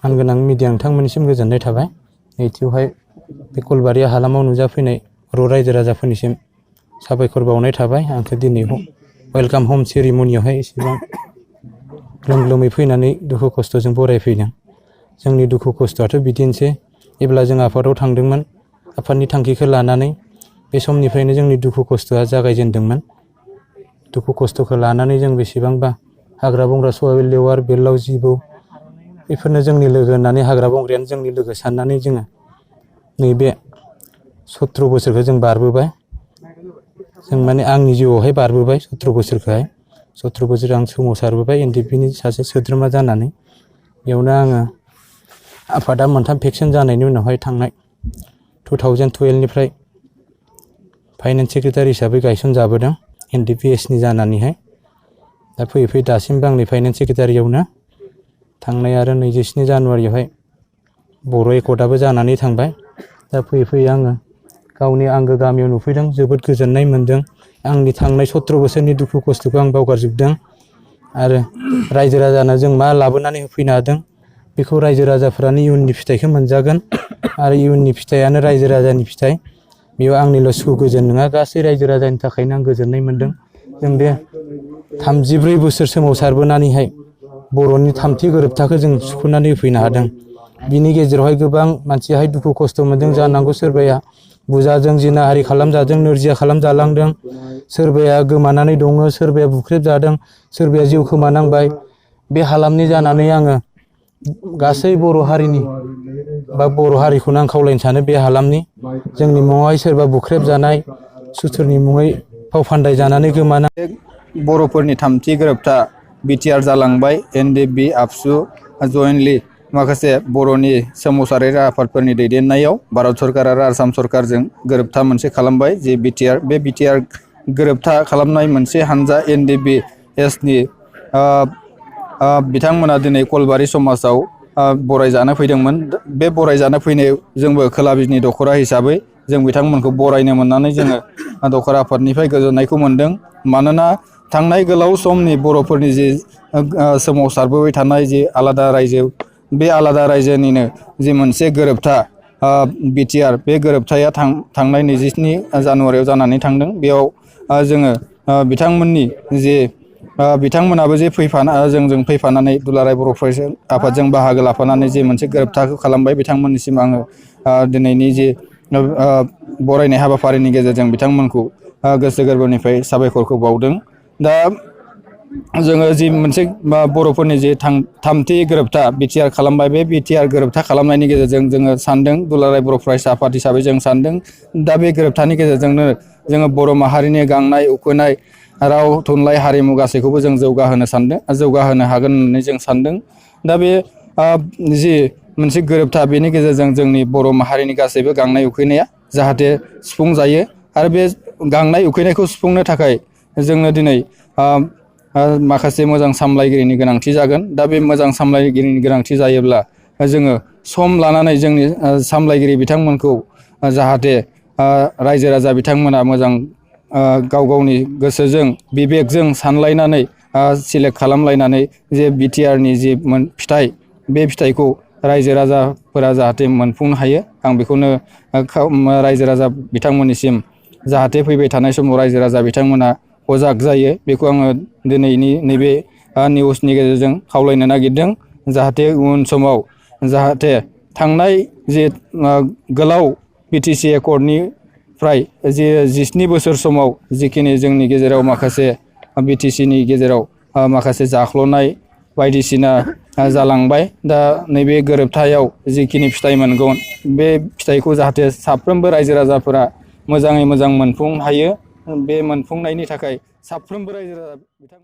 मानगोनां मिडिया नोंथांमोननिसिम गोजोननाय थाबाय। नैथियावहाय बे कलबारि हालामाव नुजाफैनाय बर' रायजो राजाफोरनिसिम साबायखर बावनाय थाबाय। आंखौ दिनै वेलकाम हम सेरिमनियावहाय एसेबां ग्लोम ग्लोमै फैनानै दुखु खस्थ'जों बरायफैदों। जोंनि दुखु खस्थ'आथ' बिदिनोसै। जेब्ला जों आफादाव थांदोंमोन, आफादनि थांखिखौ लानानै बे समनिफ्रायनो जोंनि दुखु खस्थ'आ जागायजेनदोंमोन। दुखु खस्थ'खौ लानानै जों बेसेबांबा हाग्रा बंग्रा सवाइ लेवार बेरलाव जिबौ बेफोरनो जोंनि लोगो होननानै, हाग्रा बंग्रायानो जोंनि लोगो साननानै जोङो नैबे 17 बोसोरखौ जों बारबोबाय। जों माने आंनि जिउआवहाय बारबोबाय 17 बोसोरखौहाय। 17 बोसोर आं सोमावसारबोबाय एनडिएफबिनि सासे सोद्रोमा जानानै। बेयावनो आङो आफादा 3 भेक्सिन जानायनि उनावहाय थांनाय 2012निफ्राय फाइनेन्स सेक्रेटारि हिसाबै गायसनजाबोदों एनडिएफबि एसनि जानानैहाय। दा फैयै फैयै दासिमबो आंनि फाइनेन्स सेक्रेटारियावनो थांनाय आरो 27 जानुवारियावहाय बर' एकर्डआबो जानानै थांबाय। दा फैयै फैयै आङो गावनि आंगो गामियाव नुफैदों, जोबोद गोजोननाय मोन्दों। आंनि थांनाय 17 बोसोरनि दुखु खस्थ'खौ आं बावगारजोबदों। आरो रायजो राजानो जों मा लाबोनानै होफैनो हादों बेखौ रायजो राजाफ्रानो इयुननि फिथाइखौ मोनजागोन। आरो इयुननि फिथाइयानो रायजो राजानि फिथाइ। बेयाव आंनिल' सुखु गोजोन नङा, गासै रायजो राजानि थाखायनो आं गोजोननाय मोन्दों। जों बे 34 बोसोर सोमावसारबोनानैहाय बर'नि 3थि गोरोबथाखौ जों सुफुंनानै होफैनो हादों। बिनि गेजेरावहाय गोबां मानसियाहाय दुखु खस्थ' मोन्दों जानांगौ। सोरबाया बुजाजों जिनाहारि खालामजादों, नोरजिया खालामजालांदों। सोरबाया गोमानानै दङ, सोरबाया बुख्रेबजादों, सोरबाया जिउ खोमानांबाय। बे हालामनि जानानै आङो गासै बर' हारिनि बा बर' हारिखौनो आं खावलायनो सानो, बे हालामनि जोंनि मुङावहाय सोरबा बुख्रेबजानाय, सुथुरनि मुङै फाव फान्दाय जानानै गोमानाय बर'फोरनि 3थि गोरोबथा बिटिआर जालांबाय। एनडिएफबि आबसु जयेन्टलि माखासे बर'नि सोमावसारारि आफादफोरनि दैदेननायाव भारत सरकार आरो आसाम सरकारजों गोरोबथा मोनसे खालामबाय। जे बिटिआर, बे बिटिआर गोरोबथा खालामनाय मोनसे हानजा एनडिएफबि एसनि बिथांमोना दिनै कलबारि समाजाव बरायजानो फैदोंमोन। बे बरायजानो फैनायाव जोंबो खोला बिजनि दख'रा हिसाबै जों बिथांमोनखौ बरायनो मोननानै जोङो दख'रा आफादनिफ्राय गोजोननायखौ मोन्दों। मानोना थांनाय गोलाव समनि बर'फोरनि जि सोमावसारबोबाय थानाय जि आलादा रायजो, बे आलादा रायजोनिनो जि मोनसे गोरोबथा बिटिआर, बे गोरोबथाया थांनाय 27 जानुवारियाव जानानै थांदों। बेयाव जोङो बिथांमोननि जे बिथांमोनाबो जे जोंजों फैफानानै दुलाराय बर' फरायसा आफादजों बाहागो लाफानानै जे मोनसे गोरोबथाखौ खालामबाय, बिथांमोननिसिम आङो दिनैनि जे बरायनाय हाबाफारिनि गेजेरजों बिथांमोनखौ गोसो गोरबोनिफ्राय साबायखरखौ बावदों। दा जोङो जि मोनसे बर'फोरनि जे 3थि गोरोबथा बिटिआर खालामबाय, बे बिटिआर गोरोबथा खालामनायनि गेजेरजों जोङो सानदों, दुलाराय बर' फरायसा आफाद हिसाबै जों सानदों, दा बे गोरोबथानि गेजेरजोंनो जोङो बर' माहारिनि गांनाय उखैनाय राव थुनलाइ हारिमु गासैखौबो जों जौगाहोनो हागोन होननानै जों सानदों। दा बे जि मोनसे गोरोबथा, बेनि गेजेरजों जोंनि बर' माहारिनि गासैबो गांनाय उखैनाया जाहाथे सुफुंजायो। आरो बे गांनाय उखैनायखौ सुफुंनो थाखाय जोंनो दिनै माखासे मोजां सामलायगिरिनि गोनांथि जागोन। दा बे मोजां सामलायगिरिनि गोनांथि जायोब्ला जोङो सम लानानै जोंनि सामलायगिरि बिथांमोनखौ जाहाथे रायजो राजा बिथांमोना मोजां गाव गावनि गोसोजों बिबेकजों सानलायनानै सिलेक्ट खालामलायनानै जे बिटिआरनि जि फिथाइ, बे फिथाइखौ रायजो राजाफोरा जाहाथे मोनफुंनो हायो। आं बेखौनो रायजो राजा बिथांमोननिसिम जाहाथे फैबाय थानाय समाव रायजो राजा बिथांमोना सजाग जायो, बेखौ आङो दिनैनि नैबे निउसनि गेजेरजों खावलायनो नागिरदों। जाहाथे उन समाव जाहाथे थांनाय जे गोलाव बिटिसि एकर्डनिफ्राय जे 17 बोसोर समाव जिखिनि जोंनि गेजेराव माखासे बिटिसिनि गेजेराव माखासे जाख्ल'नाय बायदिसिना जालांबाय, दा नैबे गोरोबथायाव जिखिनि फिथाइ मोनगोन, बे फिथाइखौ जाहाथे साफ्रोमबो रायजो राजाफोरा मोजाङै मोजां मोनफुंनो हायो। बे मोनफुंनायनि थाखाय साफ्रोमबो रायजो राजा बिथां